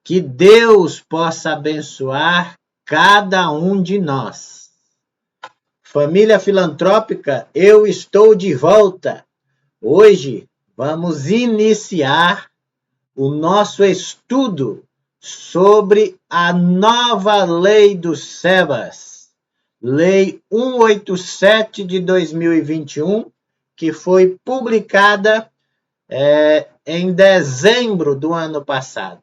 Que Deus possa abençoar cada um de nós. Família filantrópica, eu estou de volta. Hoje vamos iniciar o nosso estudo sobre a nova lei dos SEBAS, Lei 187 de 2021, que foi publicada em dezembro do ano passado.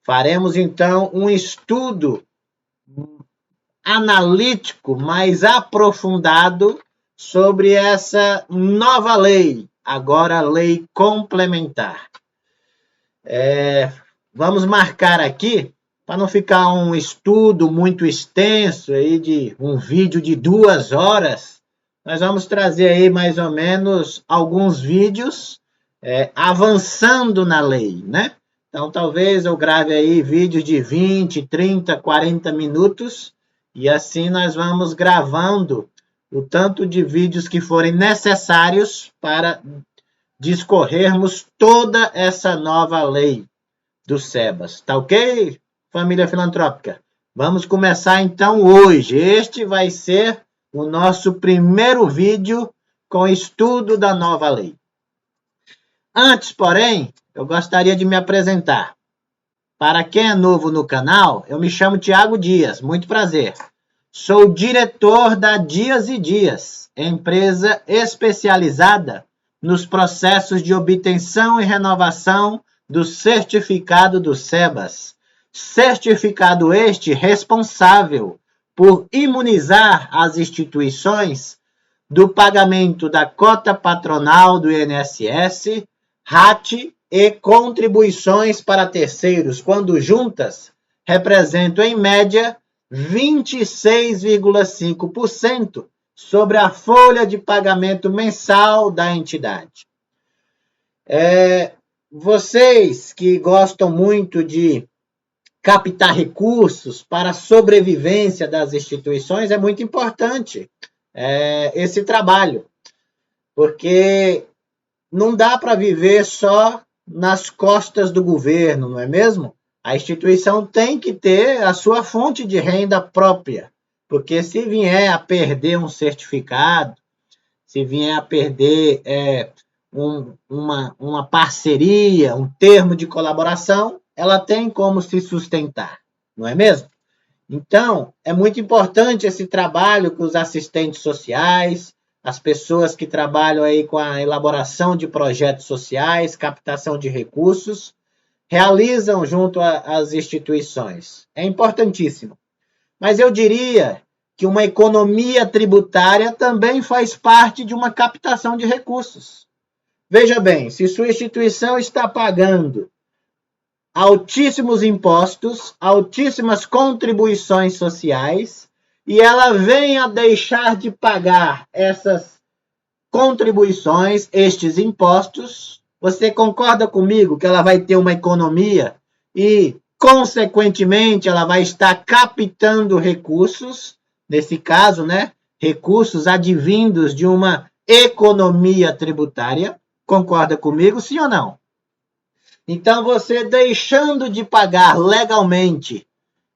Faremos então um estudo analítico mais aprofundado sobre essa nova lei, agora lei complementar. Vamos marcar aqui, para não ficar um estudo muito extenso, aí de um vídeo de 2 horas, nós vamos trazer aí mais ou menos alguns vídeos avançando na lei, né? Então, talvez eu grave aí vídeos de 20, 30, 40 minutos, e assim nós vamos gravando o tanto de vídeos que forem necessários para discorrermos toda essa nova lei dos SEBAS. Tá ok, família filantrópica? Vamos começar então hoje. Este vai ser o nosso primeiro vídeo com o estudo da nova lei. Antes, porém, eu gostaria de me apresentar. Para quem é novo no canal, eu me chamo Tiago Dias, muito prazer. Sou diretor da Dias e Dias, empresa especializada nos processos de obtenção e renovação do certificado do SEBAS. Certificado este responsável por imunizar as instituições do pagamento da cota patronal do INSS, RAT e contribuições para terceiros, quando juntas, representam em média 26,5% sobre a folha de pagamento mensal da entidade. Vocês que gostam muito de captar recursos para a sobrevivência das instituições, é muito importante esse trabalho, porque não dá para viver só nas costas do governo, não é mesmo? A instituição tem que ter a sua fonte de renda própria, porque se vier a perder um certificado, se vier a perder uma parceria, um termo de colaboração, ela tem como se sustentar, não é mesmo? Então, é muito importante esse trabalho com os assistentes sociais, as pessoas que trabalham aí com a elaboração de projetos sociais, captação de recursos, realizam junto às instituições. É importantíssimo. Mas eu diria que uma economia tributária também faz parte de uma captação de recursos. Veja bem, se sua instituição está pagando altíssimos impostos, altíssimas contribuições sociais, e ela vem a deixar de pagar essas contribuições, estes impostos, você concorda comigo que ela vai ter uma economia e, consequentemente, ela vai estar captando recursos, nesse caso, né, recursos advindos de uma economia tributária? Concorda comigo, sim ou não? Então, você deixando de pagar legalmente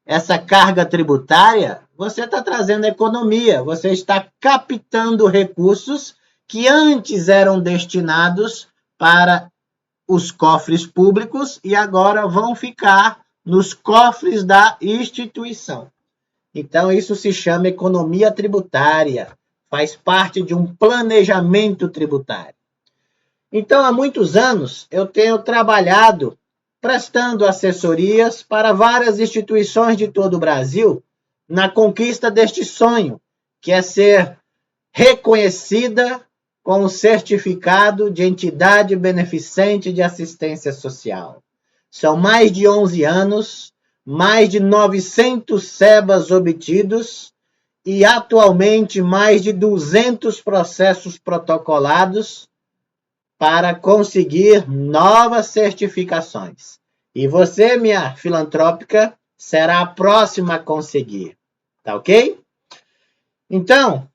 essa carga tributária, você está trazendo economia, você está captando recursos que antes eram destinados para os cofres públicos e agora vão ficar nos cofres da instituição. Então, isso se chama economia tributária, faz parte de um planejamento tributário. Então, há muitos anos, eu tenho trabalhado prestando assessorias para várias instituições de todo o Brasil na conquista deste sonho, que é ser reconhecida com o certificado de entidade beneficente de assistência social. São mais de 11 anos, mais de 900 SEBAS obtidos e, atualmente, mais de 200 processos protocolados para conseguir novas certificações. E você, minha filantrópica, será a próxima a conseguir. Tá ok? Então,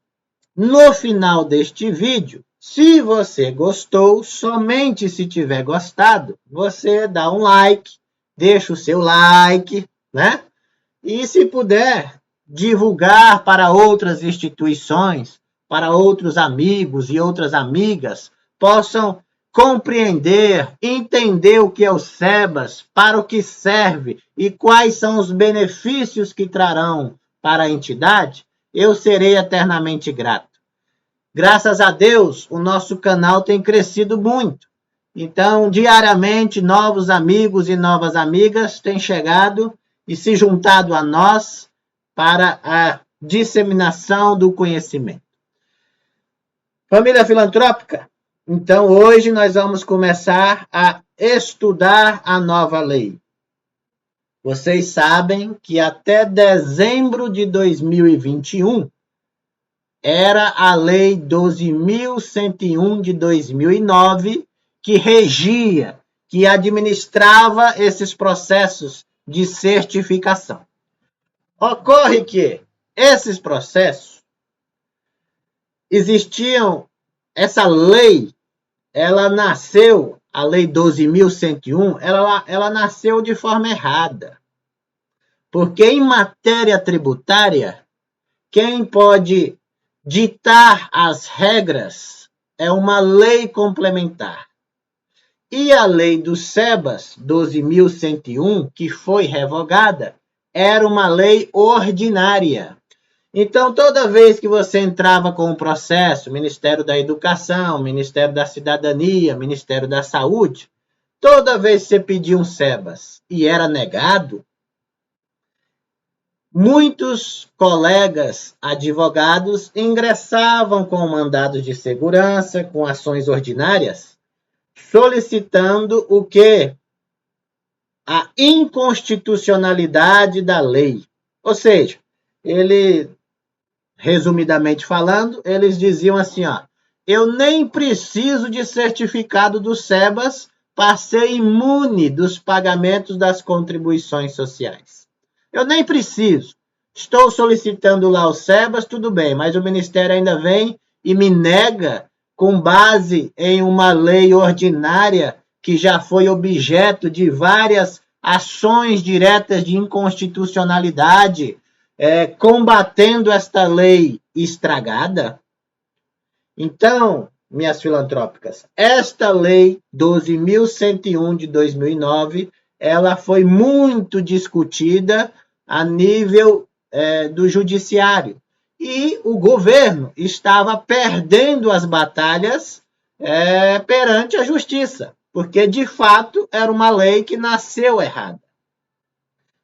no final deste vídeo, se você gostou, somente se tiver gostado, você dá um like, deixa o seu like, né? E se puder, divulgar para outras instituições, para outros amigos e outras amigas, possam compreender, entender o que é o SEBAS, para o que serve e quais são os benefícios que trarão para a entidade, eu serei eternamente grato. Graças a Deus, o nosso canal tem crescido muito. Então, diariamente, novos amigos e novas amigas têm chegado e se juntado a nós para a disseminação do conhecimento. Família filantrópica, então hoje nós vamos começar a estudar a nova lei. Vocês sabem que até dezembro de 2021 era a Lei 12.101 de 2009 que regia, que administrava esses processos de certificação. Ocorre que esses processos existiam, essa lei, ela nasceu, a Lei 12.101, ela nasceu de forma errada. Porque em matéria tributária, quem pode ditar as regras é uma lei complementar. E a lei do SEBAS, 12.101, que foi revogada, era uma lei ordinária. Então, toda vez que você entrava com um processo, Ministério da Educação, Ministério da Cidadania, Ministério da Saúde, toda vez que você pedia um SEBAS e era negado, muitos colegas advogados ingressavam com mandados de segurança, com ações ordinárias, solicitando o quê? A inconstitucionalidade da lei. Ou seja, resumidamente falando, eles diziam assim, ó, eu nem preciso de certificado do SEBAS para ser imune dos pagamentos das contribuições sociais. Eu nem preciso. Estou solicitando lá o SEBAS, tudo bem, mas o Ministério ainda vem e me nega com base em uma lei ordinária que já foi objeto de várias ações diretas de inconstitucionalidade, combatendo esta lei estragada. Então, minhas filantrópicas, esta lei 12.101 de 2009, ela foi muito discutida a nível do judiciário. E o governo estava perdendo as batalhas perante a justiça, porque, de fato, era uma lei que nasceu errada.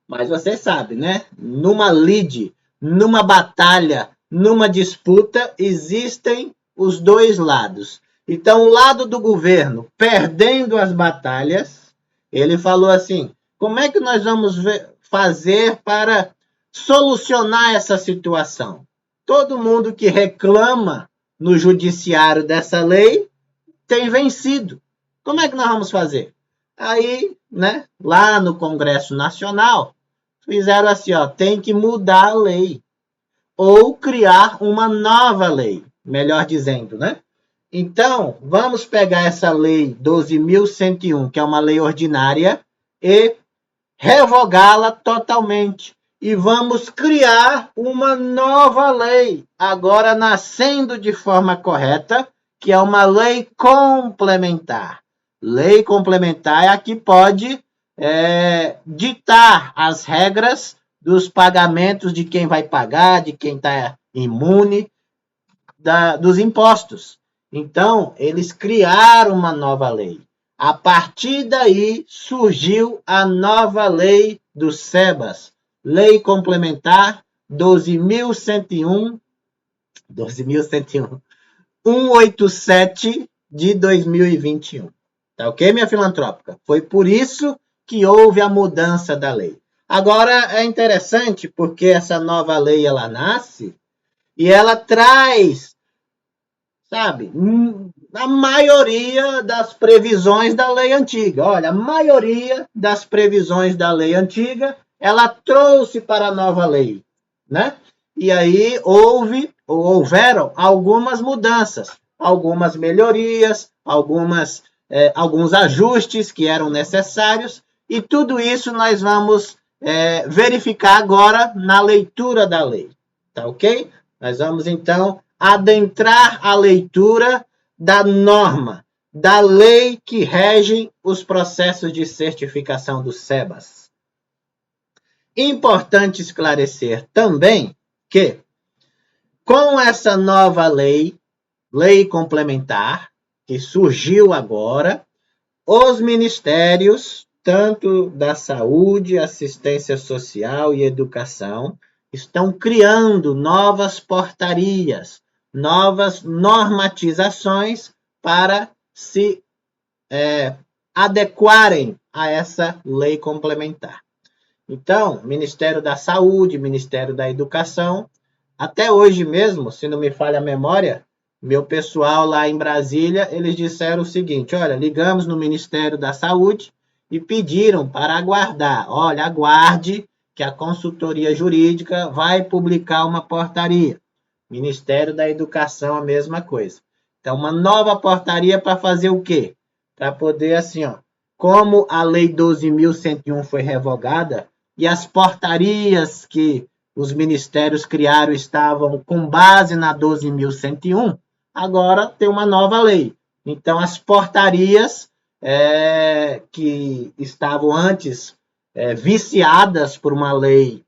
Mas você sabe, né? Numa lide, numa batalha, numa disputa, existem os dois lados. Então, o lado do governo, perdendo as batalhas, ele falou assim, como é que nós vamos fazer para solucionar essa situação? Todo mundo que reclama no judiciário dessa lei tem vencido. Como é que nós vamos fazer? Aí, né, lá no Congresso Nacional, fizeram assim, ó, tem que mudar a lei. Ou criar uma nova lei, melhor dizendo, né? Então, vamos pegar essa lei 12.101, que é uma lei ordinária, e revogá-la totalmente. E vamos criar uma nova lei, agora nascendo de forma correta, que é uma lei complementar. Lei complementar é a que pode ditar as regras dos pagamentos de quem vai pagar, de quem está imune, dos impostos. Então, eles criaram uma nova lei. A partir daí, surgiu a nova lei do SEBAS, Lei Complementar 12.101, 187 de 2021. Tá ok, minha filantrópica? Foi por isso que houve a mudança da lei. Agora, é interessante porque essa nova lei, ela nasce e ela traz, sabe, a maioria das previsões da lei antiga. Olha, a maioria das previsões da lei antiga, ela trouxe para a nova lei, né? E aí houveram algumas mudanças, algumas melhorias, alguns ajustes que eram necessários, E tudo isso nós vamos verificar agora na leitura da lei, tá ok? Nós vamos, então, adentrar a leitura da norma, da lei que rege os processos de certificação do SEBAS. Importante esclarecer também que, com essa nova lei complementar, que surgiu agora, os ministérios, tanto da saúde, assistência social e educação, estão criando novas portarias, novas normatizações para se adequarem a essa lei complementar. Então, Ministério da Saúde, Ministério da Educação, até hoje mesmo, se não me falha a memória, meu pessoal lá em Brasília, eles disseram o seguinte: olha, ligamos no Ministério da Saúde e pediram para aguardar. Olha, aguarde que a consultoria jurídica vai publicar uma portaria. Ministério da Educação, a mesma coisa. Então, uma nova portaria para fazer o quê? Para poder, assim, ó, como a Lei 12.101 foi revogada e as portarias que os ministérios criaram estavam com base na 12.101, agora tem uma nova lei. Então, as portarias que estavam antes viciadas por uma lei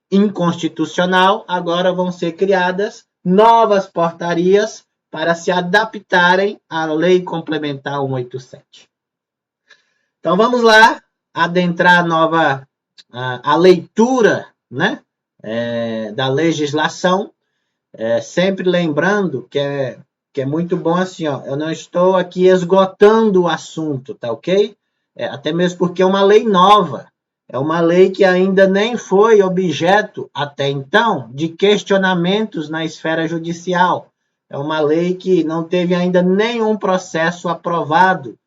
inconstitucional, agora vão ser criadas novas portarias para se adaptarem à Lei Complementar 187. Então, vamos lá adentrar a leitura, né, da legislação, sempre lembrando que é muito bom assim, ó, eu não estou aqui esgotando o assunto, tá ok? Até mesmo porque é uma lei nova, é uma lei que ainda nem foi objeto, até então, de questionamentos na esfera judicial. É uma lei que não teve ainda nenhum processo aprovado.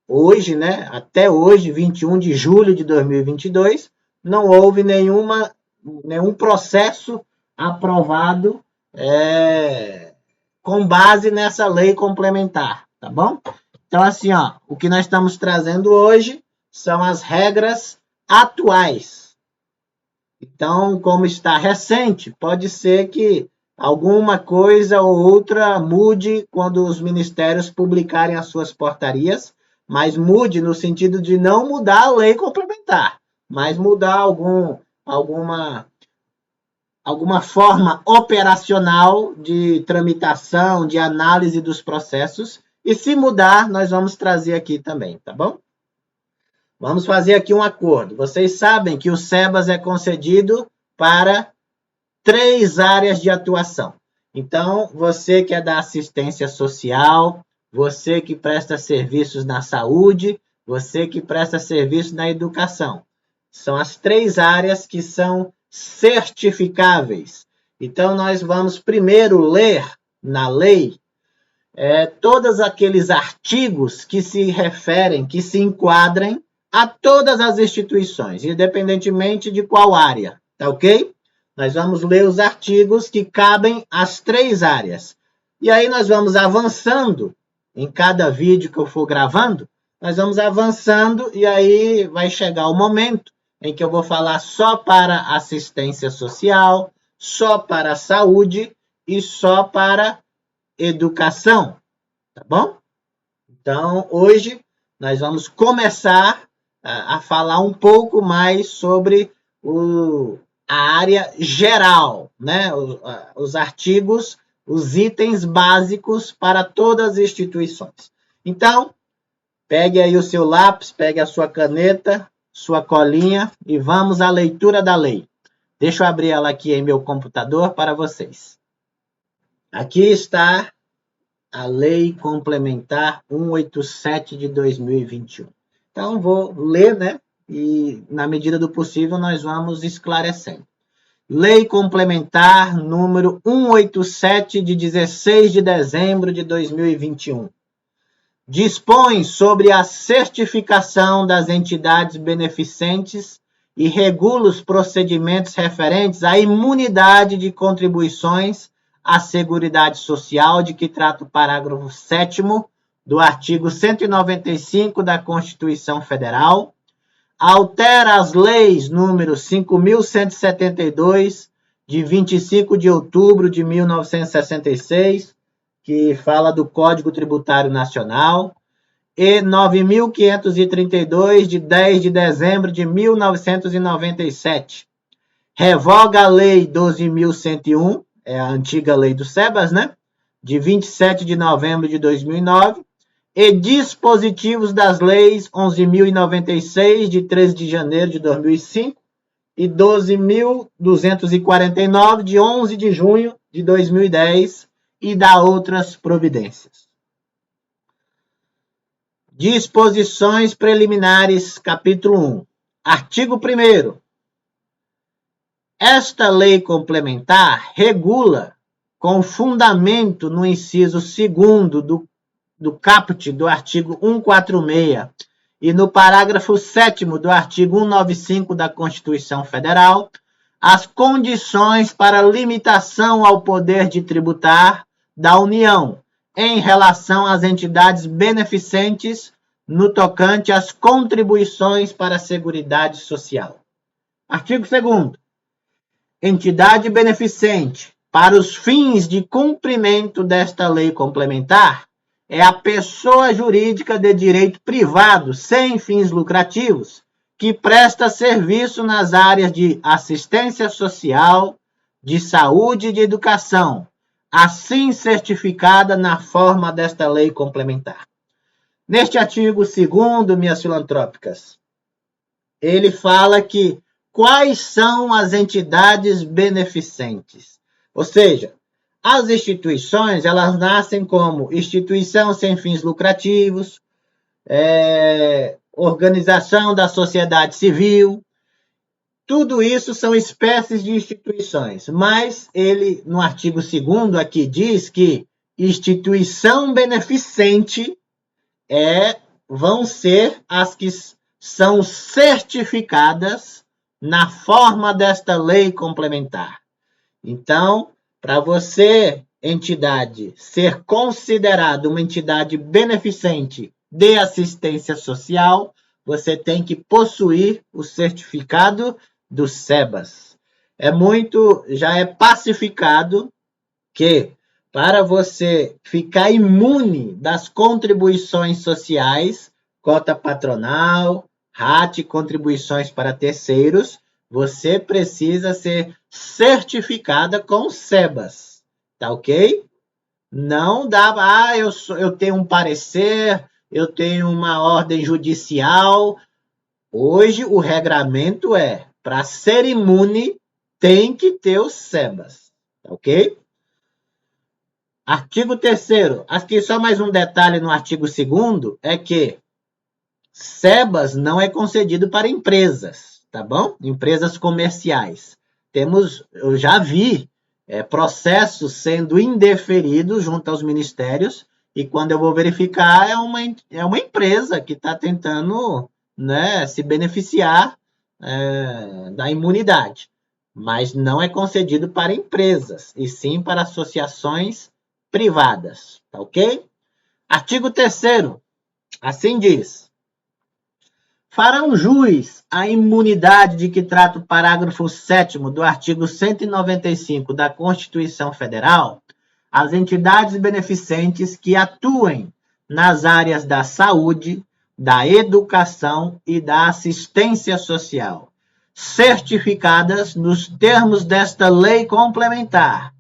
Hoje, né, até hoje, 21 de julho de 2022, não houve nenhum processo aprovado com base nessa lei complementar, tá bom? Então, assim, ó, o que nós estamos trazendo hoje são as regras atuais. Então, como está recente, pode ser que alguma coisa ou outra mude quando os ministérios publicarem as suas portarias, mas mude no sentido de não mudar a lei complementar, mas mudar alguma forma operacional de tramitação, de análise dos processos, e se mudar, nós vamos trazer aqui também, tá bom? Vamos fazer aqui um acordo. Vocês sabem que o SEBAS é concedido para 3 áreas de atuação. Então, você que é da assistência social, você que presta serviços na saúde, você que presta serviços na educação. São as 3 áreas que são certificáveis. Então, nós vamos primeiro ler na lei todos aqueles artigos que se referem, que se enquadrem a todas as instituições, independentemente de qual área, tá ok? Nós vamos ler os artigos que cabem às 3 áreas. E aí nós vamos avançando, em cada vídeo que eu for gravando, nós vamos avançando e aí vai chegar o momento em que eu vou falar só para assistência social, só para saúde e só para educação, tá bom? Então, hoje nós vamos começar a falar um pouco mais sobre a área geral, né? Os artigos, os itens básicos para todas as instituições. Então, pegue aí o seu lápis, pegue a sua caneta, sua colinha e vamos à leitura da lei. Deixa eu abrir ela aqui em meu computador para vocês. Aqui está a Lei Complementar 187 de 2021. Então, vou ler, né? E, na medida do possível, nós vamos esclarecendo. Lei Complementar número 187 de 16 de dezembro de 2021. Dispõe sobre a certificação das entidades beneficentes e regula os procedimentos referentes à imunidade de contribuições à Seguridade Social, de que trata o parágrafo 7º do artigo 195 da Constituição Federal, altera as leis número 5.172, de 25 de outubro de 1966, que fala do Código Tributário Nacional, e 9.532, de 10 de dezembro de 1997. Revoga a Lei 12.101, é a antiga Lei do SEBAS, né? De 27 de novembro de 2009, e dispositivos das leis 11.096, de 13 de janeiro de 2005, e 12.249, de 11 de junho de 2010, e dá outras providências. Disposições preliminares, capítulo 1. Artigo 1º. Esta lei complementar regula, com fundamento no inciso 2º do caput do artigo 146 e no parágrafo 7º do artigo 195 da Constituição Federal, as condições para limitação ao poder de tributar da União em relação às entidades beneficentes no tocante às contribuições para a Seguridade Social. Artigo 2º. Entidade beneficente, para os fins de cumprimento desta lei complementar, é a pessoa jurídica de direito privado, sem fins lucrativos, que presta serviço nas áreas de assistência social, de saúde e de educação, assim certificada na forma desta lei complementar. Neste artigo 2º, minhas filantrópicas, ele fala que quais são as entidades beneficentes. Ou seja, as instituições, elas nascem como instituição sem fins lucrativos, organização da sociedade civil. Tudo isso são espécies de instituições, mas ele, no artigo 2º, aqui diz que instituição beneficente vão ser as que são certificadas na forma desta lei complementar. Então, para você, entidade, ser considerada uma entidade beneficente de assistência social, você tem que possuir o certificado do SEBAS. Já é pacificado que, para você ficar imune das contribuições sociais, cota patronal, RAT, contribuições para terceiros, você precisa ser certificada com o SEBAS, tá ok? Não dá, eu tenho um parecer, eu tenho uma ordem judicial. Hoje o regramento para ser imune, tem que ter o SEBAS, tá ok? Artigo 3º, aqui só mais um detalhe no artigo 2º, é que SEBAS não é concedido para empresas, tá bom? Empresas comerciais. Eu já vi processos sendo indeferidos junto aos ministérios, e quando eu vou verificar, é uma empresa que está tentando, né, se beneficiar da imunidade. Mas não é concedido para empresas, e sim para associações privadas, tá ok? Artigo 3º, assim diz: farão jus à imunidade de que trata o parágrafo 7º do artigo 195 da Constituição Federal as entidades beneficentes que atuem nas áreas da saúde, da educação e da assistência social, certificadas nos termos desta lei complementar,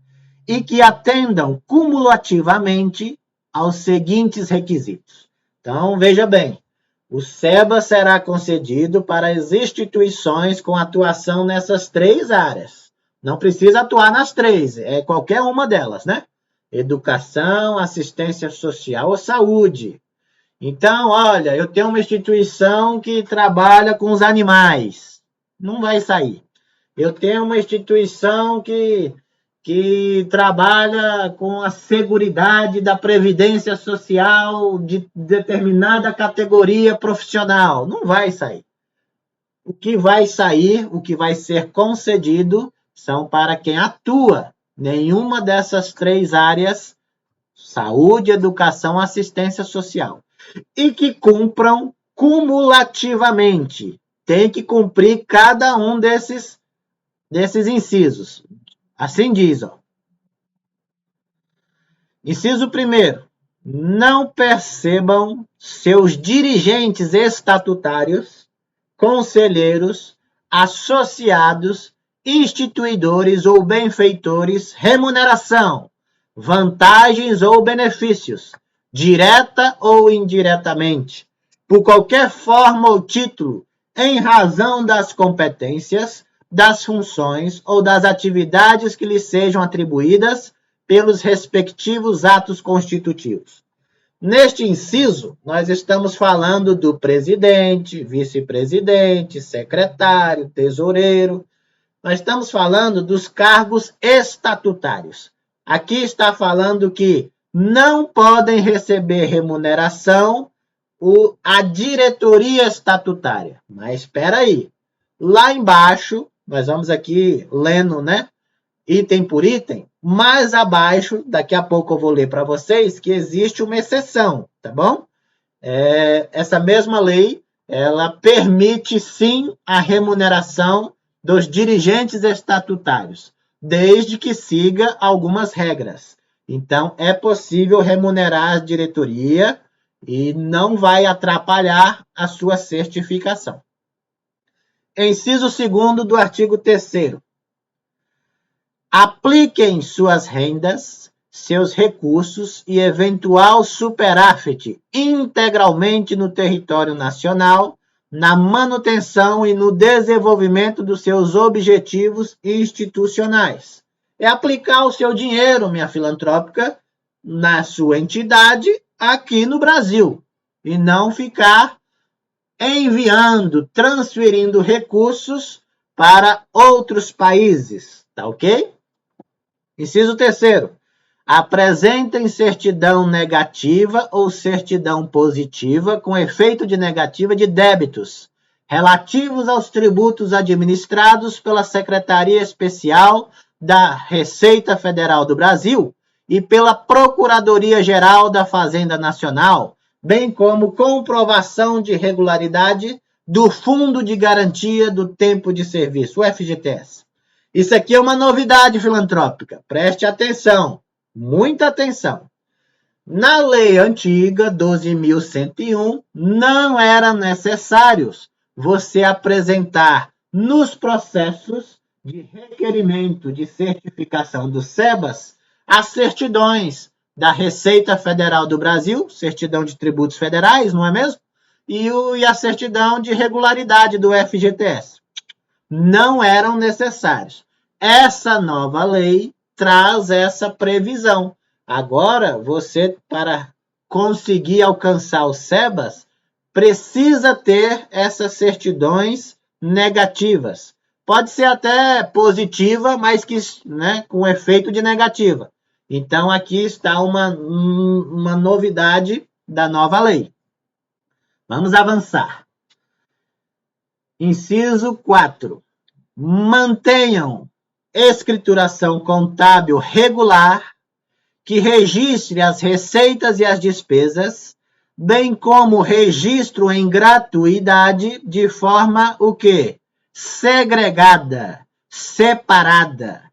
e que atendam cumulativamente aos seguintes requisitos. Então, veja bem, o SEBAS será concedido para as instituições com atuação nessas 3 áreas. Não precisa atuar nas 3, é qualquer uma delas, né? Educação, assistência social ou saúde. Então, olha, eu tenho uma instituição que trabalha com os animais. Não vai sair. Eu tenho uma instituição que trabalha com a seguridade da previdência social de determinada categoria profissional. Não vai sair. O que vai sair, o que vai ser concedido, são para quem atua nenhuma dessas 3 áreas: saúde, educação, assistência social, e que cumpram cumulativamente tem que cumprir cada um desses incisos. Assim diz, ó. Inciso 1º. Não percebam seus dirigentes estatutários, conselheiros, associados, instituidores ou benfeitores remuneração, vantagens ou benefícios, direta ou indiretamente, por qualquer forma ou título, em razão das competências, das funções ou das atividades que lhes sejam atribuídas pelos respectivos atos constitutivos. Neste inciso, nós estamos falando do presidente, vice-presidente, secretário, tesoureiro. Nós estamos falando dos cargos estatutários. Aqui está falando que não podem receber remuneração a diretoria estatutária. Mas espera aí. Lá embaixo, nós vamos aqui lendo, né? Item por item. Mais abaixo, daqui a pouco eu vou ler para vocês que existe uma exceção, tá bom? Essa mesma lei, ela permite sim a remuneração dos dirigentes estatutários, desde que siga algumas regras. Então, é possível remunerar a diretoria e não vai atrapalhar a sua certificação. Inciso 2º do artigo 3º. Apliquem suas rendas, seus recursos e eventual superávit integralmente no território nacional, na manutenção e no desenvolvimento dos seus objetivos institucionais. É aplicar o seu dinheiro, minha filantrópica, na sua entidade aqui no Brasil e não ficar enviando, transferindo recursos para outros países, tá ok? Inciso 3º. Apresentem certidão negativa ou certidão positiva com efeito de negativa de débitos relativos aos tributos administrados pela Secretaria Especial da Receita Federal do Brasil e pela Procuradoria-Geral da Fazenda Nacional, bem como comprovação de regularidade do Fundo de Garantia do Tempo de Serviço, o FGTS. Isso aqui é uma novidade filantrópica. Preste atenção, muita atenção. Na lei antiga, 12.101, não era necessário você apresentar nos processos de requerimento de certificação do SEBAS as certidões da Receita Federal do Brasil, certidão de tributos federais, não é mesmo? E a certidão de regularidade do FGTS. Não eram necessários. Essa nova lei traz essa previsão. Agora, você, para conseguir alcançar o SEBAS, precisa ter essas certidões negativas. Pode ser até positiva, mas que, né, com efeito de negativa. Então, aqui está uma novidade da nova lei. Vamos avançar. Inciso 4. Mantenham escrituração contábil regular que registre as receitas e as despesas, bem como registro em gratuidade de forma o quê? Segregada, separada,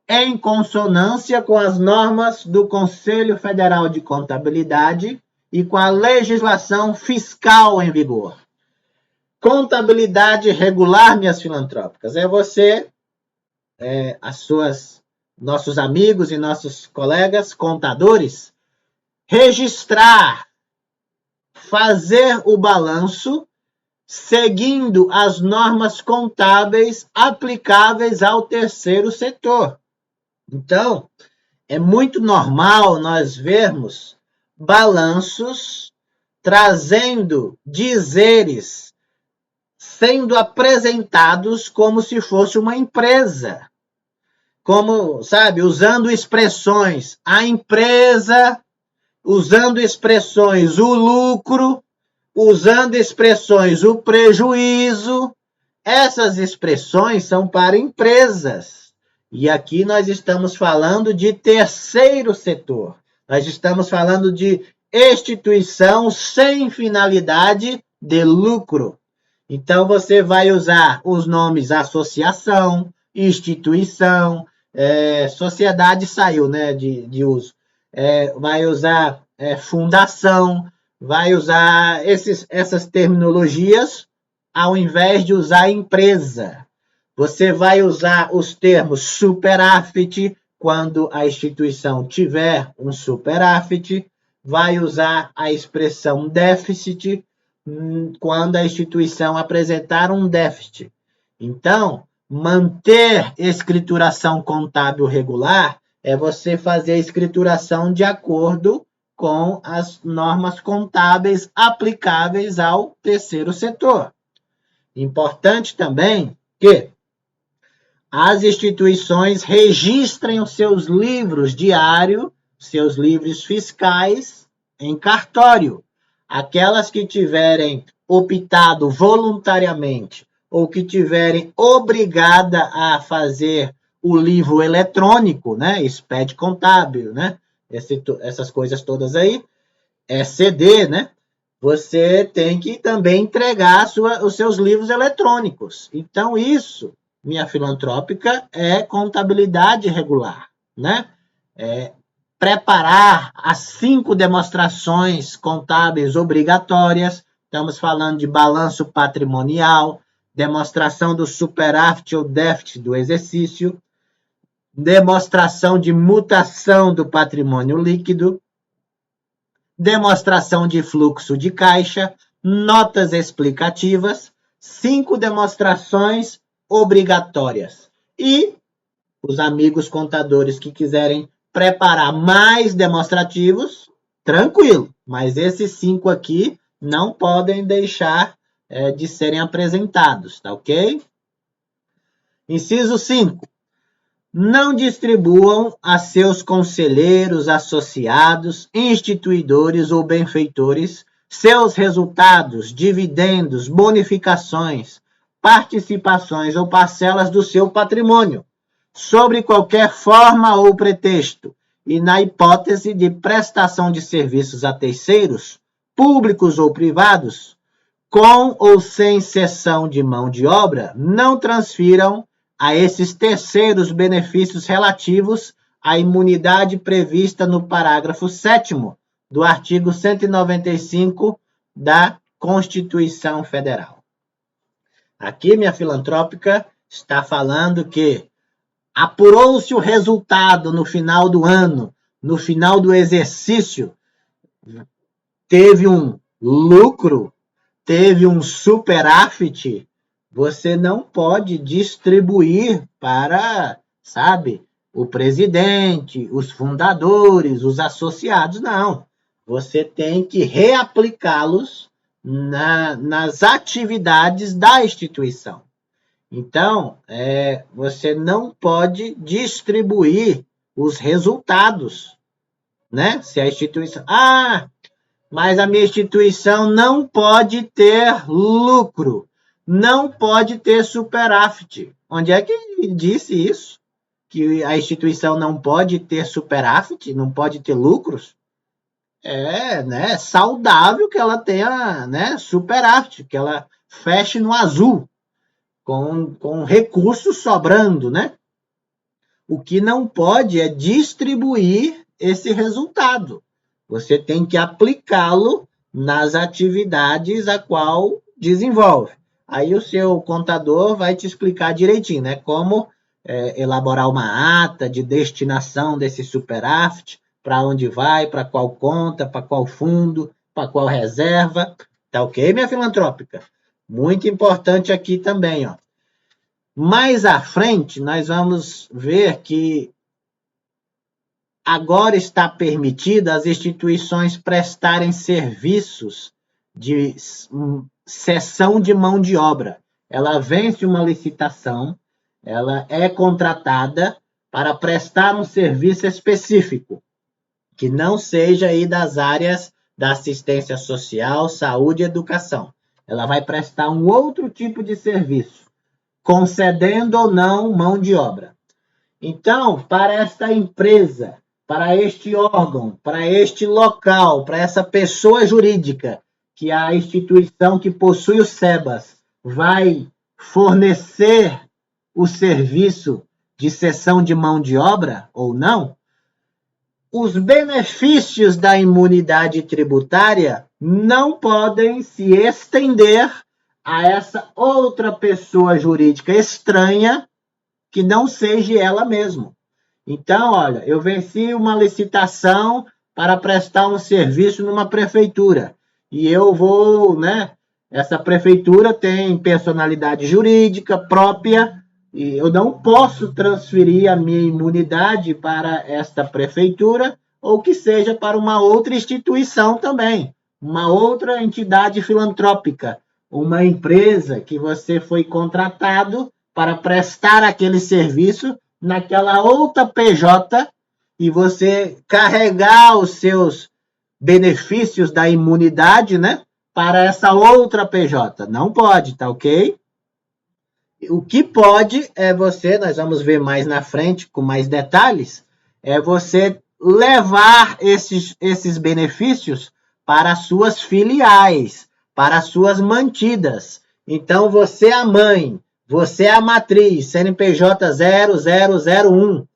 em consonância com as normas do Conselho Federal de Contabilidade e com a legislação fiscal em vigor. Contabilidade regular, minhas filantrópicas, é você, nossos amigos e nossos colegas contadores, registrar, fazer o balanço seguindo as normas contábeis aplicáveis ao terceiro setor. Então, é muito normal nós vermos balanços trazendo dizeres sendo apresentados como se fosse uma empresa. Como, sabe, usando expressões, a empresa, usando expressões, o lucro, usando expressões, o prejuízo. Essas expressões são para empresas. E aqui nós estamos falando de terceiro setor. Nós estamos falando de instituição sem finalidade de lucro. Então, você vai usar os nomes associação, instituição, sociedade saiu, né, de uso. Vai usar fundação, vai usar essas terminologias ao invés de usar empresa. Você vai usar os termos superávit quando a instituição tiver um superávit, vai usar a expressão déficit quando a instituição apresentar um déficit. Então, manter escrituração contábil regular é você fazer a escrituração de acordo com as normas contábeis aplicáveis ao terceiro setor. Importante também que as instituições registrem os seus livros diários, seus livros fiscais em cartório. Aquelas que tiverem optado voluntariamente ou que tiverem obrigada a fazer o livro eletrônico, né, SPED contábil, né, essas coisas todas aí, CD, né, você tem que também entregar os seus livros eletrônicos. Então, isso, minha filantrópica, é contabilidade regular, né? Preparar as 5 demonstrações contábeis obrigatórias. Estamos falando de balanço patrimonial, demonstração do superávit ou déficit do exercício, demonstração de mutação do patrimônio líquido, demonstração de fluxo de caixa, notas explicativas, 5 demonstrações obrigatórias. E os amigos contadores que quiserem preparar mais demonstrativos, tranquilo, mas esses 5 aqui não podem deixar de serem apresentados, tá ok? Inciso 5. Não distribuam a seus conselheiros, associados, instituidores ou benfeitores seus resultados, dividendos, bonificações, participações ou parcelas do seu patrimônio, sobre qualquer forma ou pretexto, e na hipótese de prestação de serviços a terceiros, públicos ou privados, com ou sem cessão de mão de obra, não transfiram a esses terceiros benefícios relativos à imunidade prevista no parágrafo 7º do artigo 195 da Constituição Federal. Aqui, minha filantrópica está falando que apurou-se o resultado no final do ano, no final do exercício, teve um lucro, teve um superávit, você não pode distribuir para, sabe, o presidente, os fundadores, os associados, não. Você tem que reaplicá-los nas atividades da instituição. Então, você não pode distribuir os resultados, né? Se a instituição... mas a minha instituição não pode ter lucro, não pode ter superávit. Onde é que disse isso? Que a instituição não pode ter superávit, não pode ter lucros? Né, saudável que ela tenha, né, superávit, que ela feche no azul, com recursos sobrando, né? O que não pode é distribuir esse resultado. Você tem que aplicá-lo nas atividades a qual desenvolve. Aí o seu contador vai te explicar direitinho, né? Como elaborar uma ata de destinação desse superávit, para onde vai, para qual conta, para qual fundo, para qual reserva. Tá ok, minha filantrópica? Muito importante aqui também, ó. Mais à frente, nós vamos ver que agora está permitido as instituições prestarem serviços de cessão de mão de obra. Ela vence uma licitação, ela é contratada para prestar um serviço específico, que não seja aí das áreas da assistência social, saúde e educação. Ela vai prestar um outro tipo de serviço, concedendo ou não mão de obra. Então, para esta empresa, para este órgão, para este local, para essa pessoa jurídica, que é a instituição que possui o SEBAS, vai fornecer o serviço de cessão de mão de obra ou não, os benefícios da imunidade tributária não podem se estender a essa outra pessoa jurídica estranha que não seja ela mesma. Então, olha, eu venci uma licitação para prestar um serviço numa prefeitura e eu vou, né? Essa prefeitura tem personalidade jurídica própria e eu não posso transferir a minha imunidade para esta prefeitura ou que seja para uma outra instituição também, uma outra entidade filantrópica, uma empresa que você foi contratado para prestar aquele serviço naquela outra PJ e você carregar os seus benefícios da imunidade, né, para essa outra PJ. Não pode, tá ok? O que pode é você, nós vamos ver mais na frente, com mais detalhes, é você levar esses benefícios para as suas filiais, para as suas mantidas. Então, você é a mãe, você é a matriz, CNPJ 0001,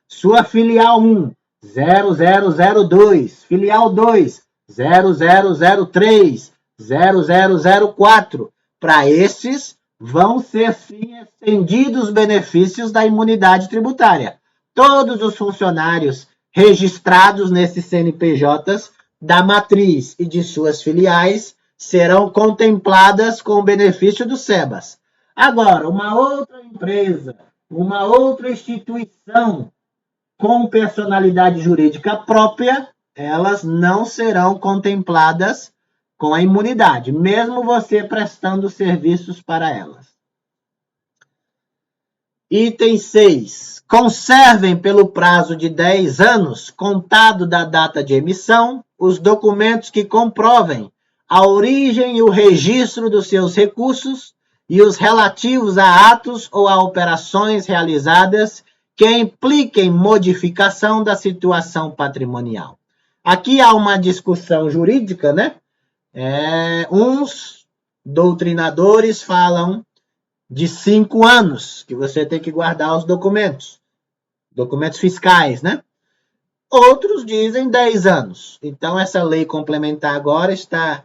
sua filial 1, 0002, filial 2, 0003, 0004. Para esses, vão ser sim estendidos os benefícios da imunidade tributária. Todos os funcionários registrados nesses CNPJs da matriz e de suas filiais serão contempladas com o benefício do SEBAS. Agora, uma outra empresa, uma outra instituição com personalidade jurídica própria, elas não serão contempladas com a imunidade, mesmo você prestando serviços para elas. Item 6. Conservem pelo prazo de 10 anos, contado da data de emissão, os documentos que comprovem a origem e o registro dos seus recursos e os relativos a atos ou a operações realizadas que impliquem modificação da situação patrimonial. Aqui há uma discussão jurídica, né? Uns doutrinadores falam de 5 anos, que você tem que guardar os documentos fiscais, né? Outros dizem 10 anos. Então, essa lei complementar agora está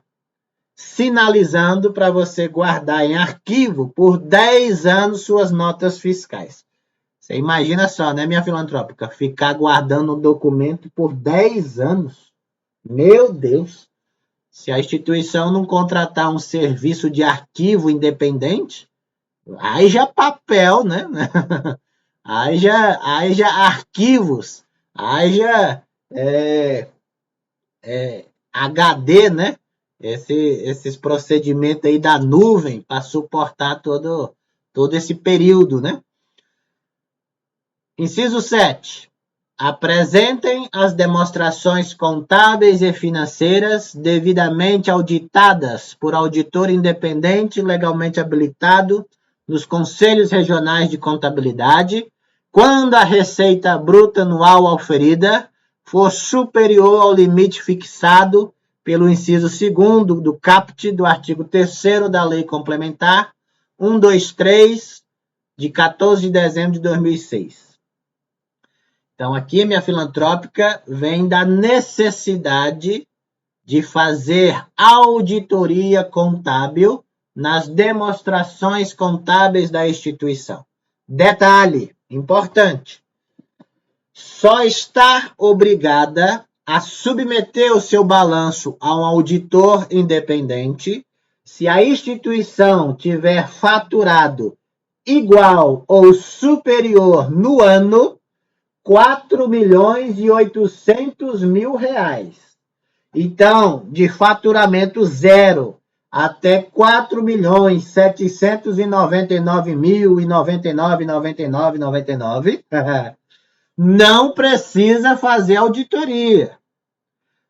sinalizando para você guardar em arquivo por 10 anos suas notas fiscais. Você imagina só, né, minha filantrópica? Ficar guardando um documento por 10 anos? Meu Deus! Se a instituição não contratar um serviço de arquivo independente, haja papel, né? haja arquivos, haja HD, né? Esses procedimentos aí da nuvem para suportar todo esse período, né? Inciso 7. Apresentem as demonstrações contábeis e financeiras devidamente auditadas por auditor independente legalmente habilitado nos Conselhos Regionais de Contabilidade, quando a receita bruta anual auferida for superior ao limite fixado pelo inciso 2º do caput do artigo 3º da Lei Complementar 123, de 14 de dezembro de 2006. Então, aqui, minha filantrópica, vem da necessidade de fazer auditoria contábil nas demonstrações contábeis da instituição. Detalhe importante: só está obrigada a submeter o seu balanço a um auditor independente se a instituição tiver faturado igual ou superior no ano R$4.800.000. Então, de faturamento zero até R$4.799.099,99, não precisa fazer auditoria.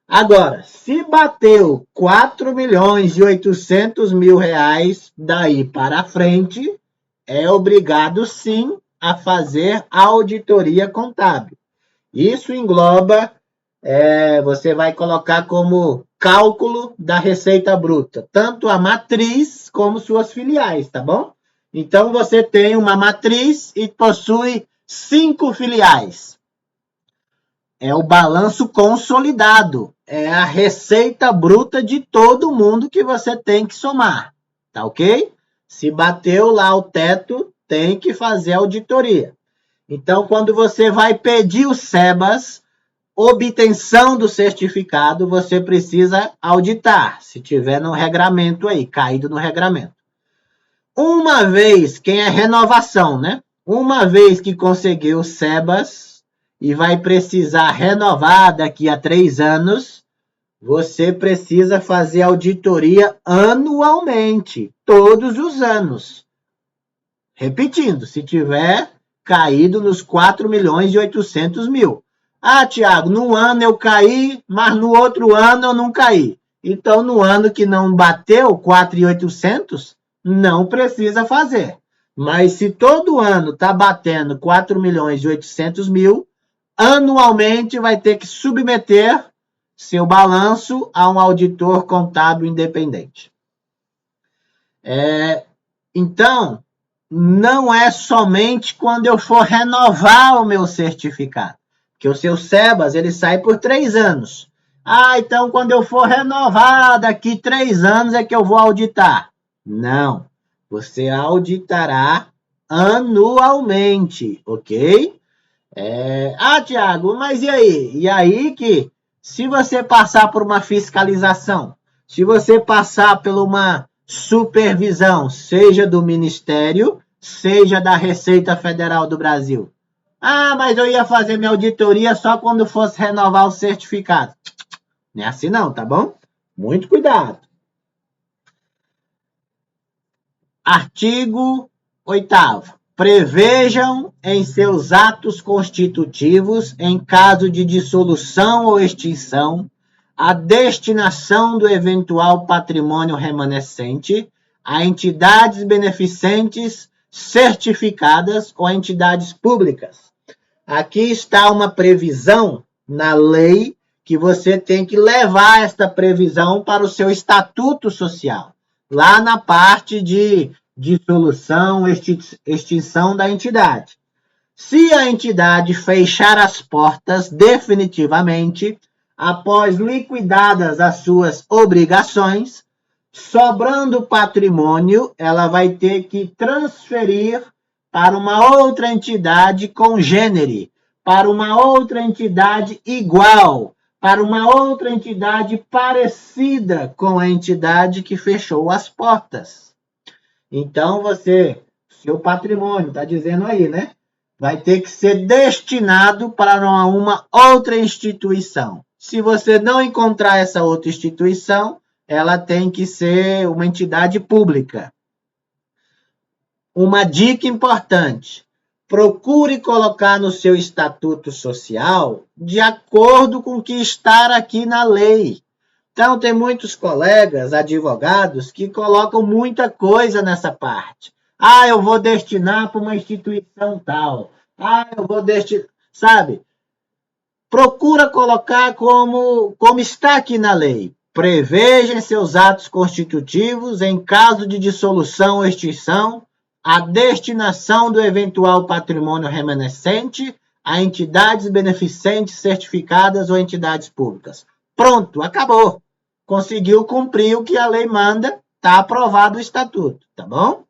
Agora, se bateu R$4.800.000 daí para frente, é obrigado sim a fazer auditoria contábil. Isso engloba, você vai colocar como cálculo da receita bruta, tanto a matriz SEBAS como suas filiais, tá bom? Então, você tem uma matriz e possui 5 filiais. É o balanço consolidado. É a receita bruta de todo mundo que você tem que somar, tá ok? Se bateu lá o teto, tem que fazer auditoria. Então, quando você vai pedir o SEBAS, obtenção do certificado, você precisa auditar, se tiver no regramento aí, caído no regramento. Uma vez, quem é renovação, né? Uma vez que conseguiu o SEBAS e vai precisar renovar daqui a 3 anos, você precisa fazer auditoria anualmente, todos os anos. Repetindo, se tiver caído nos 4.800.000. Ah, Tiago, no ano eu caí, mas no outro ano eu não caí. Então, no ano que não bateu 4.800, não precisa fazer. Mas se todo ano está batendo 4.800.000, anualmente vai ter que submeter seu balanço a um auditor contábil independente. Então, não é somente quando eu for renovar o meu certificado, porque o seu SEBAS ele sai por 3 anos. Ah, então quando eu for renovar daqui 3 anos é que eu vou auditar. Não, você auditará anualmente, ok? Tiago, mas e aí? E aí que, se você passar por uma fiscalização, se você passar por uma supervisão, seja do Ministério, seja da Receita Federal do Brasil. Ah, mas eu ia fazer minha auditoria só quando fosse renovar o certificado. Não é assim não, tá bom? Muito cuidado. Artigo 8º. Prevejam em seus atos constitutivos, em caso de dissolução ou extinção, a destinação do eventual patrimônio remanescente a entidades beneficentes certificadas ou a entidades públicas. Aqui está uma previsão na lei que você tem que levar esta previsão para o seu estatuto social, lá na parte de dissolução, extinção da entidade. Se a entidade fechar as portas definitivamente, após liquidadas as suas obrigações, sobrando patrimônio, ela vai ter que transferir para uma outra entidade congênere, para uma outra entidade igual, para uma outra entidade parecida com a entidade que fechou as portas. Então, seu patrimônio, está dizendo aí, né? Vai ter que ser destinado para uma outra instituição. Se você não encontrar essa outra instituição, ela tem que ser uma entidade pública. Uma dica importante: procure colocar no seu estatuto social de acordo com o que está aqui na lei. Então, tem muitos colegas, advogados, que colocam muita coisa nessa parte. Ah, eu vou destinar para uma instituição tal. Ah, eu vou destinar... Sabe? Procura colocar como está aqui na lei. Preveja em seus atos constitutivos, em caso de dissolução ou extinção, a destinação do eventual patrimônio remanescente a entidades beneficentes certificadas ou entidades públicas. Pronto, acabou. Conseguiu cumprir o que a lei manda, está aprovado o estatuto, tá bom?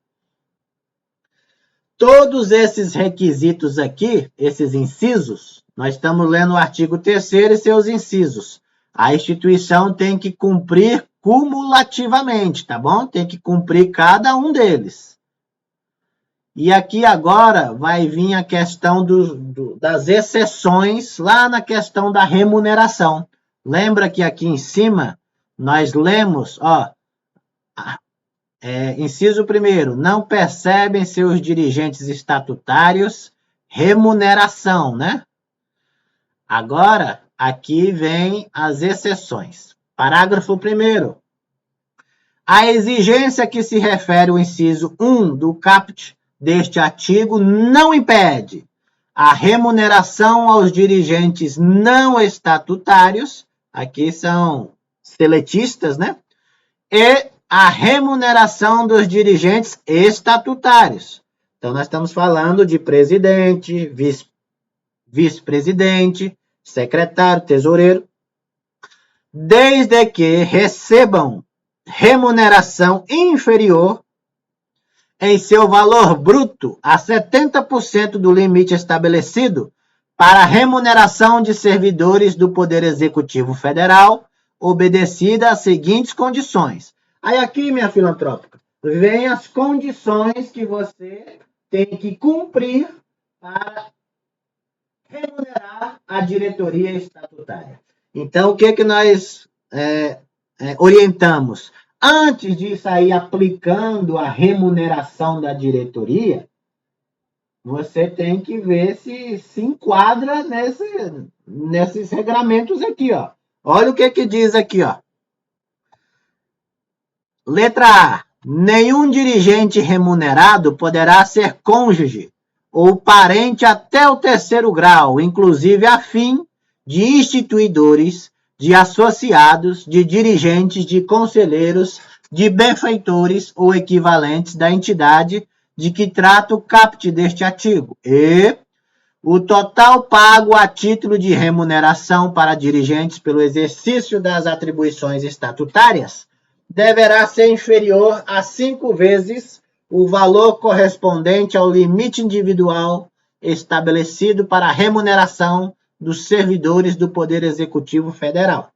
Todos esses requisitos aqui, esses incisos, nós estamos lendo o artigo 3º e seus incisos. A instituição tem que cumprir cumulativamente, tá bom? Tem que cumprir cada um deles. E aqui agora vai vir a questão das exceções, lá na questão da remuneração. Lembra que aqui em cima nós lemos, inciso 1º, não percebem seus dirigentes estatutários remuneração, né? Agora, aqui vem as exceções. Parágrafo 1º. A exigência que se refere ao inciso 1 do caput deste artigo não impede a remuneração aos dirigentes não estatutários, aqui são seletistas, né? E a remuneração dos dirigentes estatutários. Então, nós estamos falando de presidente, vice-presidente, secretário, tesoureiro, desde que recebam remuneração inferior em seu valor bruto a 70% do limite estabelecido para a remuneração de servidores do Poder Executivo Federal, obedecida às seguintes condições. Aí aqui, minha filantrópica, vem as condições que você tem que cumprir para remunerar a diretoria estatutária. Então, o que nós orientamos? Antes de sair aplicando a remuneração da diretoria, você tem que ver se enquadra nesses regramentos aqui, ó. Olha o que diz aqui, ó. Letra A. Nenhum dirigente remunerado poderá ser cônjuge ou parente até o 3º grau, inclusive a fim de instituidores, de associados, de dirigentes, de conselheiros, de benfeitores ou equivalentes da entidade de que trata o caput deste artigo. E o total pago a título de remuneração para dirigentes pelo exercício das atribuições estatutárias deverá ser inferior a 5 vezes o valor correspondente ao limite individual estabelecido para a remuneração dos servidores do Poder Executivo Federal.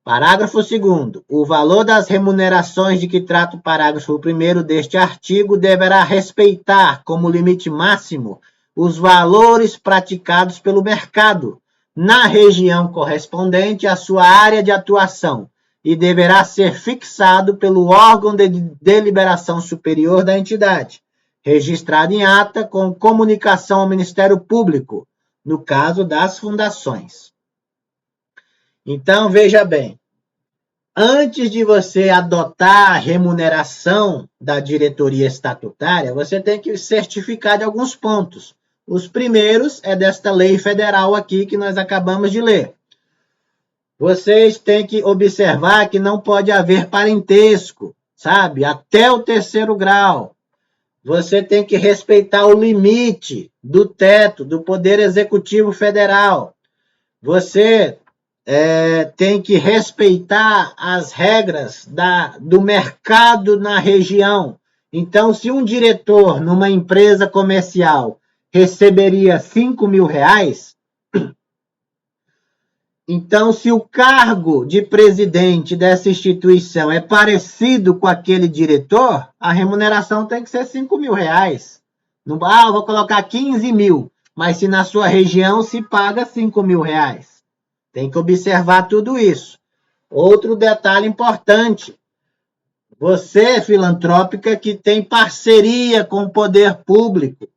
Parágrafo 2º. O valor das remunerações de que trata o parágrafo 1º deste artigo deverá respeitar como limite máximo os valores praticados pelo mercado na região correspondente à sua área de atuação e deverá ser fixado pelo órgão de deliberação superior da entidade, registrado em ata com comunicação ao Ministério Público, no caso das fundações. Então, veja bem, antes de você adotar a remuneração da diretoria estatutária, você tem que certificar de alguns pontos. Os primeiros é desta lei federal aqui que nós acabamos de ler. Vocês têm que observar que não pode haver parentesco, sabe? Até o 3º grau. Você tem que respeitar o limite do teto do Poder Executivo Federal. Você tem que respeitar as regras do mercado na região. Então, se um diretor numa empresa comercial receberia R$5.000, então, se o cargo de presidente dessa instituição é parecido com aquele diretor, a remuneração tem que ser R$5.000. Não, vou colocar 15.000, mas se na sua região se paga R$5.000. Tem que observar tudo isso. Outro detalhe importante. Você, filantrópica, que tem parceria com o poder público,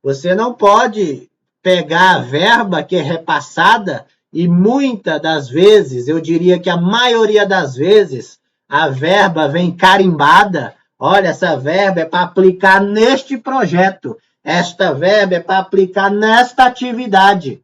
você não pode pegar a verba que é repassada e muitas das vezes, eu diria que a maioria das vezes, a verba vem carimbada. Olha, essa verba é para aplicar neste projeto. Esta verba é para aplicar nesta atividade.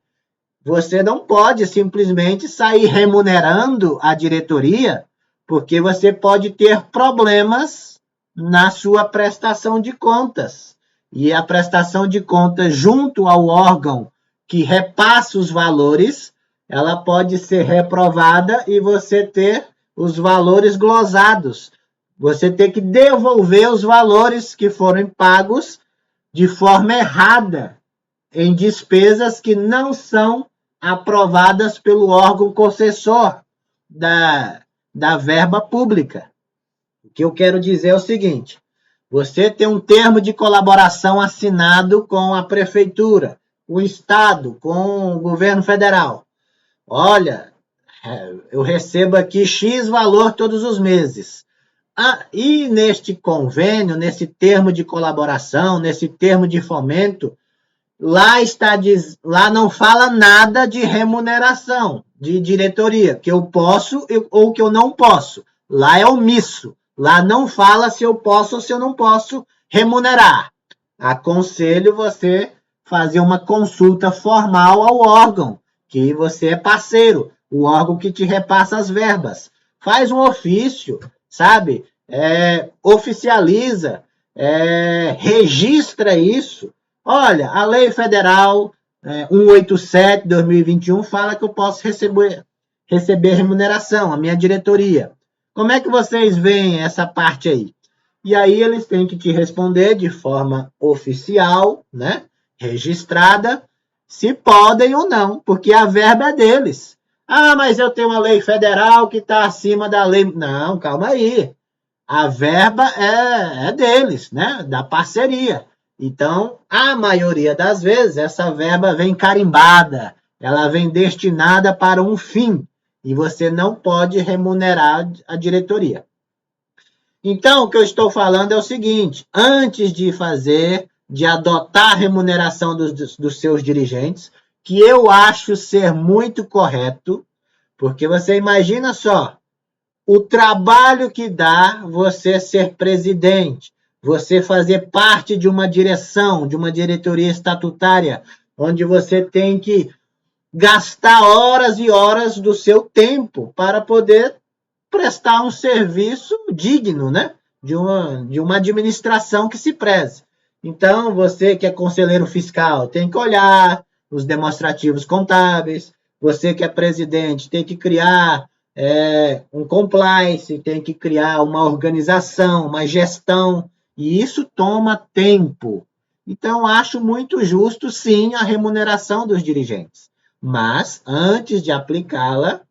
Você não pode simplesmente sair remunerando a diretoria, porque você pode ter problemas na sua prestação de contas. E a prestação de contas junto ao órgão que repassa os valores, ela pode ser reprovada e você ter os valores glosados. Você tem que devolver os valores que foram pagos de forma errada, em despesas que não são aprovadas pelo órgão concessor da verba pública. O que eu quero dizer é o seguinte: você tem um termo de colaboração assinado com a prefeitura, o Estado, com o governo federal. Olha, eu recebo aqui X valor todos os meses. E neste convênio, nesse termo de colaboração, nesse termo de fomento, lá não fala nada de remuneração, de diretoria, que eu posso ou que eu não posso. Lá é omisso. Lá não fala se eu posso ou se eu não posso remunerar. Aconselho você fazer uma consulta formal ao órgão, que você é parceiro, o órgão que te repassa as verbas. Faz um ofício, sabe? Oficializa, registra isso. Olha, a Lei Federal 187 de 2021 fala que eu posso receber remuneração, a minha diretoria. Como é que vocês veem essa parte aí? E aí eles têm que te responder de forma oficial, né? Registrada, se podem ou não, porque a verba é deles. Ah, mas eu tenho uma lei federal que está acima da lei. Não, calma aí. A verba é deles, né? Da parceria. Então, a maioria das vezes, essa verba vem carimbada, ela vem destinada para um fim, e você não pode remunerar a diretoria. Então, o que eu estou falando é o seguinte: antes de adotar a remuneração dos seus dirigentes, que eu acho ser muito correto, porque você imagina só, o trabalho que dá você ser presidente, você fazer parte de uma direção, de uma diretoria estatutária, onde você tem que gastar horas e horas do seu tempo para poder prestar um serviço digno, né? De uma administração que se preze. Então, você que é conselheiro fiscal tem que olhar os demonstrativos contábeis, você que é presidente tem que criar um compliance, tem que criar uma organização, uma gestão, e isso toma tempo. Então, acho muito justo, sim, a remuneração dos dirigentes. Mas, antes de aplicá-la,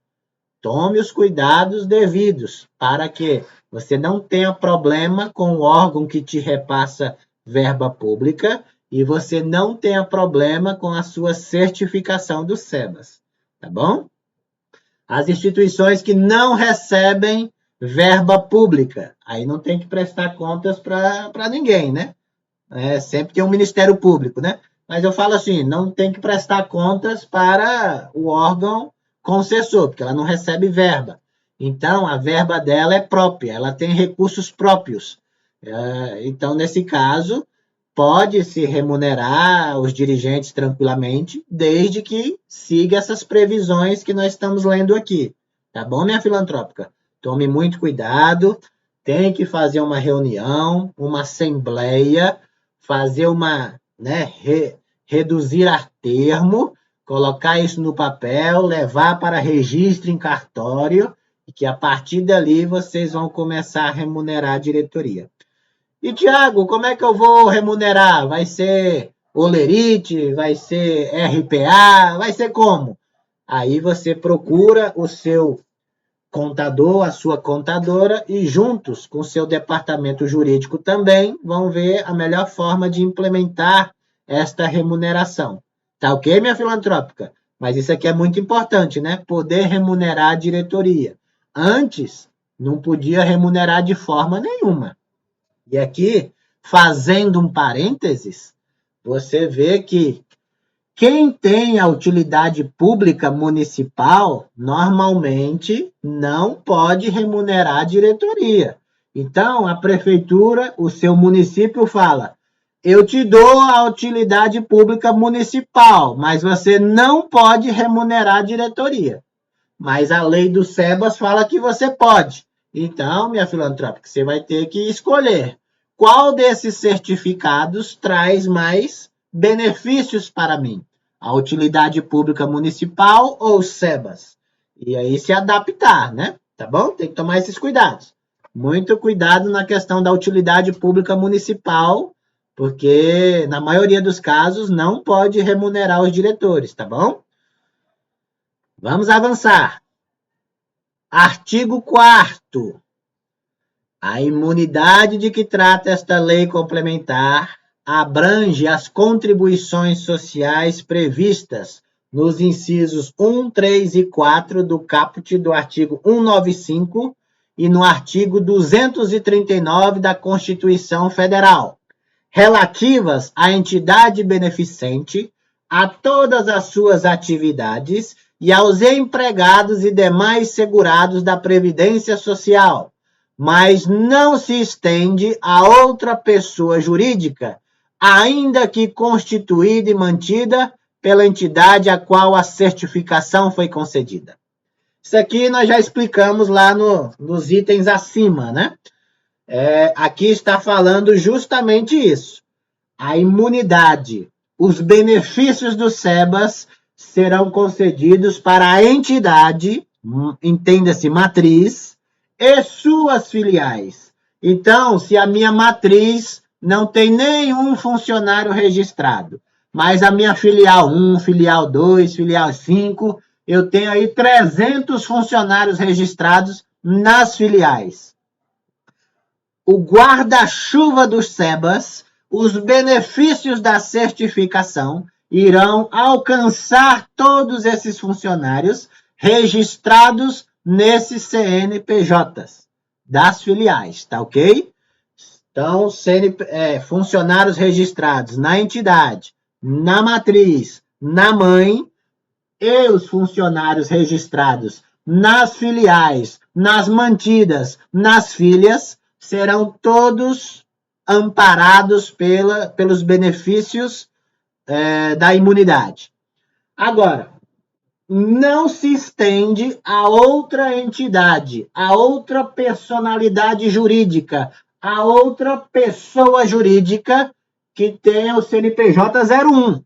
tome os cuidados devidos para que você não tenha problema com o órgão que te repassa verba pública e você não tenha problema com a sua certificação do SEBAS, tá bom? As instituições que não recebem verba pública, aí não tem que prestar contas para ninguém, né? Sempre tem um Ministério Público, né? Mas eu falo assim, não tem que prestar contas para o órgão concessor, porque ela não recebe verba. Então, a verba dela é própria, ela tem recursos próprios. Então, nesse caso, pode-se remunerar os dirigentes tranquilamente, desde que siga essas previsões que nós estamos lendo aqui. Tá bom, minha filantrópica? Tome muito cuidado, tem que fazer uma reunião, uma assembleia, fazer reduzir a termo, colocar isso no papel, levar para registro em cartório, e que a partir dali vocês vão começar a remunerar a diretoria. E, Tiago, como é que eu vou remunerar? Vai ser olerite? Vai ser RPA? Vai ser como? Aí você procura o seu contador, a sua contadora, e juntos com o seu departamento jurídico também vão ver a melhor forma de implementar esta remuneração. Tá ok, minha filantrópica? Mas isso aqui é muito importante, né? Poder remunerar a diretoria. Antes, não podia remunerar de forma nenhuma. E aqui, fazendo um parênteses, você vê que quem tem a utilidade pública municipal, normalmente não pode remunerar a diretoria. Então, a prefeitura, o seu município fala, eu te dou a utilidade pública municipal, mas você não pode remunerar a diretoria. Mas a lei do SEBAS fala que você pode. Então, minha filantrópica, você vai ter que escolher qual desses certificados traz mais benefícios para mim. A utilidade pública municipal ou o SEBAS? E aí se adaptar, né? Tá bom? Tem que tomar esses cuidados. Muito cuidado na questão da utilidade pública municipal, porque na maioria dos casos não pode remunerar os diretores, tá bom? Vamos avançar. Artigo 4º. A imunidade de que trata esta lei complementar abrange as contribuições sociais previstas nos incisos 1, 3 e 4 do caput do artigo 195 e no artigo 239 da Constituição Federal, relativas à entidade beneficente, a todas as suas atividades e aos empregados e demais segurados da Previdência Social, mas não se estende a outra pessoa jurídica, ainda que constituída e mantida pela entidade a qual a certificação foi concedida. Isso aqui nós já explicamos lá nos itens acima, né? Aqui está falando justamente isso. A imunidade, os benefícios do SEBAS serão concedidos para a entidade, entenda-se, matriz, e suas filiais. Então, se a minha matriz não tem nenhum funcionário registrado, mas a minha filial 1, filial 2, filial 5, eu tenho aí 300 funcionários registrados nas filiais. O guarda-chuva dos SEBAS, os benefícios da certificação irão alcançar todos esses funcionários registrados nesses CNPJs das filiais, tá ok? Então, funcionários registrados na entidade, na matriz, na mãe, e os funcionários registrados nas filiais, nas mantidas, nas filhas, serão todos amparados pelos benefícios da imunidade. Agora, não se estende a outra entidade, a outra personalidade jurídica, a outra pessoa jurídica que tem o CNPJ 01.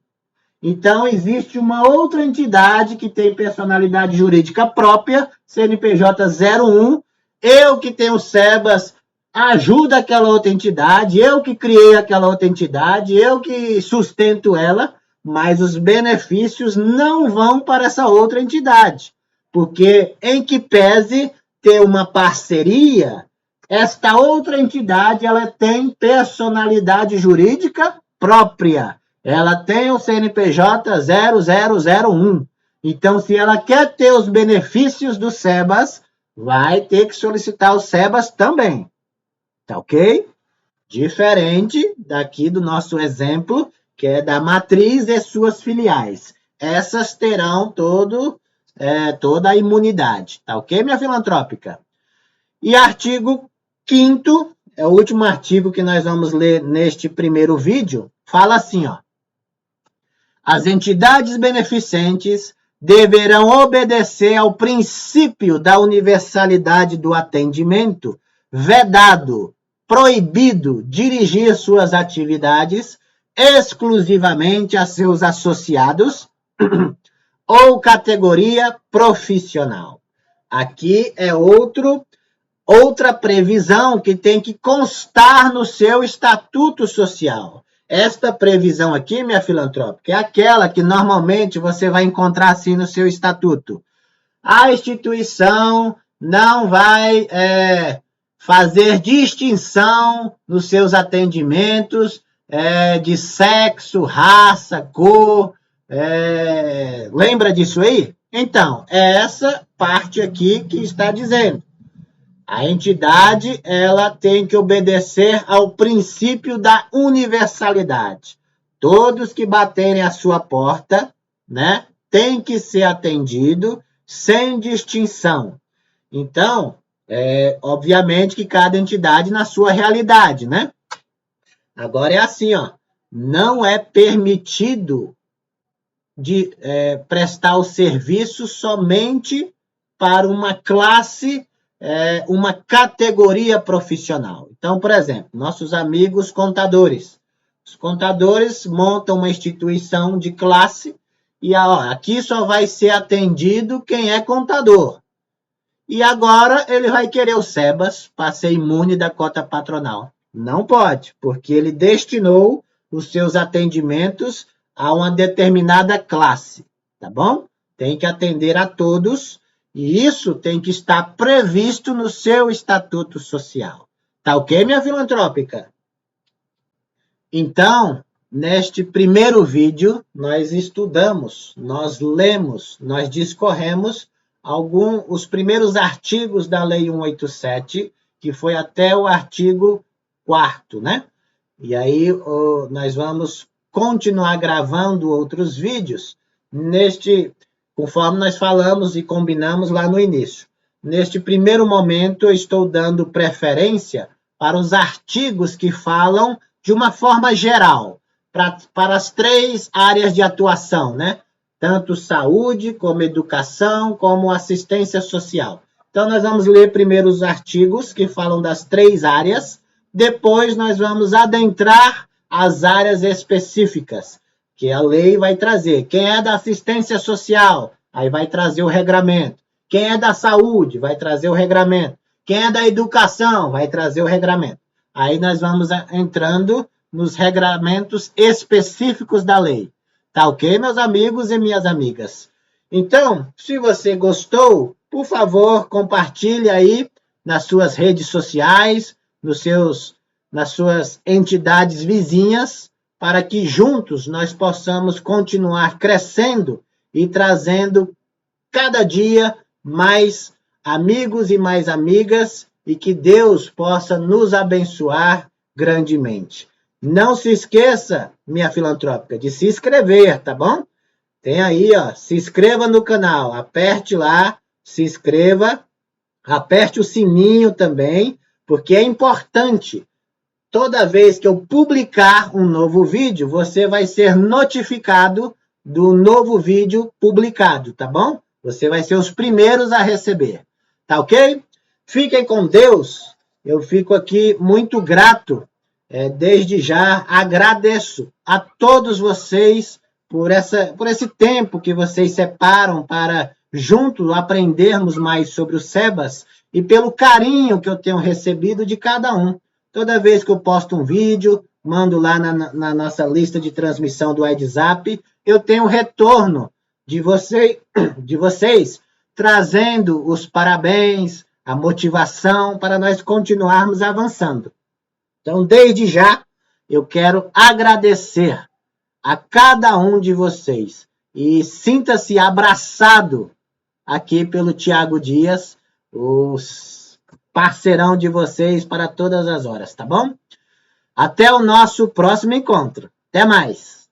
Então, existe uma outra entidade que tem personalidade jurídica própria, CNPJ 01, eu que tenho SEBAS, ajuda aquela outra entidade, eu que criei aquela outra entidade, eu que sustento ela, mas os benefícios não vão para essa outra entidade, porque em que pese ter uma parceria, esta outra entidade ela tem personalidade jurídica própria. Ela tem o CNPJ 0001. Então, se ela quer ter os benefícios do SEBAS, vai ter que solicitar o SEBAS também. Tá ok? Diferente daqui do nosso exemplo, que é da matriz e suas filiais. Essas terão toda a imunidade. Tá ok, minha filantrópica? E artigo 5º, é o último artigo que nós vamos ler neste primeiro vídeo, fala assim, ó. As entidades beneficentes deverão obedecer ao princípio da universalidade do atendimento, vedado, proibido dirigir suas atividades exclusivamente a seus associados ou categoria profissional. Aqui é outra previsão que tem que constar no seu estatuto social. Esta previsão aqui, minha filantrópica, é aquela que normalmente você vai encontrar assim no seu estatuto. A instituição não vai fazer distinção nos seus atendimentos de sexo, raça, cor. Lembra disso aí? Então, é essa parte aqui que está dizendo. A entidade ela tem que obedecer ao princípio da universalidade. Todos que baterem a sua porta, né, tem que ser atendido sem distinção. Então, obviamente que cada entidade na sua realidade, né? Agora é assim, ó, não é permitido prestar o serviço somente para uma classe, uma categoria profissional. Então, por exemplo, nossos amigos contadores. Os contadores montam uma instituição de classe e aqui só vai ser atendido quem é contador. E agora ele vai querer o SEBAS para ser imune da cota patronal. Não pode, porque ele destinou os seus atendimentos a uma determinada classe, tá bom? Tem que atender a todos. E isso tem que estar previsto no seu estatuto social. Tá ok, minha filantrópica? Então, neste primeiro vídeo, nós estudamos, nós lemos, nós discorremos os primeiros artigos da Lei 187, que foi até o artigo 4º, né? E aí nós vamos continuar gravando outros vídeos conforme nós falamos e combinamos lá no início. Neste primeiro momento, eu estou dando preferência para os artigos que falam de uma forma geral, para as 3 áreas de atuação, né? tanto saúde, como educação, como assistência social. Então, nós vamos ler primeiro os artigos que falam das 3 áreas, depois nós vamos adentrar as áreas específicas, que a lei vai trazer. Quem é da assistência social, aí vai trazer o regramento. Quem é da saúde, vai trazer o regramento. Quem é da educação, vai trazer o regramento. Aí nós vamos entrando nos regramentos específicos da lei. Tá ok, meus amigos e minhas amigas? Então, se você gostou, por favor, compartilhe aí nas suas redes sociais, nas suas entidades vizinhas, para que juntos nós possamos continuar crescendo e trazendo cada dia mais amigos e mais amigas, e que Deus possa nos abençoar grandemente. Não se esqueça, minha filantrópica, de se inscrever, tá bom? Tem aí, ó, se inscreva no canal, aperte lá, se inscreva, aperte o sininho também, porque é importante. Toda vez que eu publicar um novo vídeo, você vai ser notificado do novo vídeo publicado, tá bom? Você vai ser os primeiros a receber, tá ok? Fiquem com Deus. Eu fico aqui muito grato. Desde já agradeço a todos vocês por esse tempo que vocês separam para juntos aprendermos mais sobre o SEBAS e pelo carinho que eu tenho recebido de cada um. Toda vez que eu posto um vídeo, mando lá na nossa lista de transmissão do WhatsApp, eu tenho retorno de vocês trazendo os parabéns, a motivação para nós continuarmos avançando. Então, desde já, eu quero agradecer a cada um de vocês e sinta-se abraçado aqui pelo Tiago Dias, o parceirão de vocês para todas as horas, tá bom? Até o nosso próximo encontro. Até mais!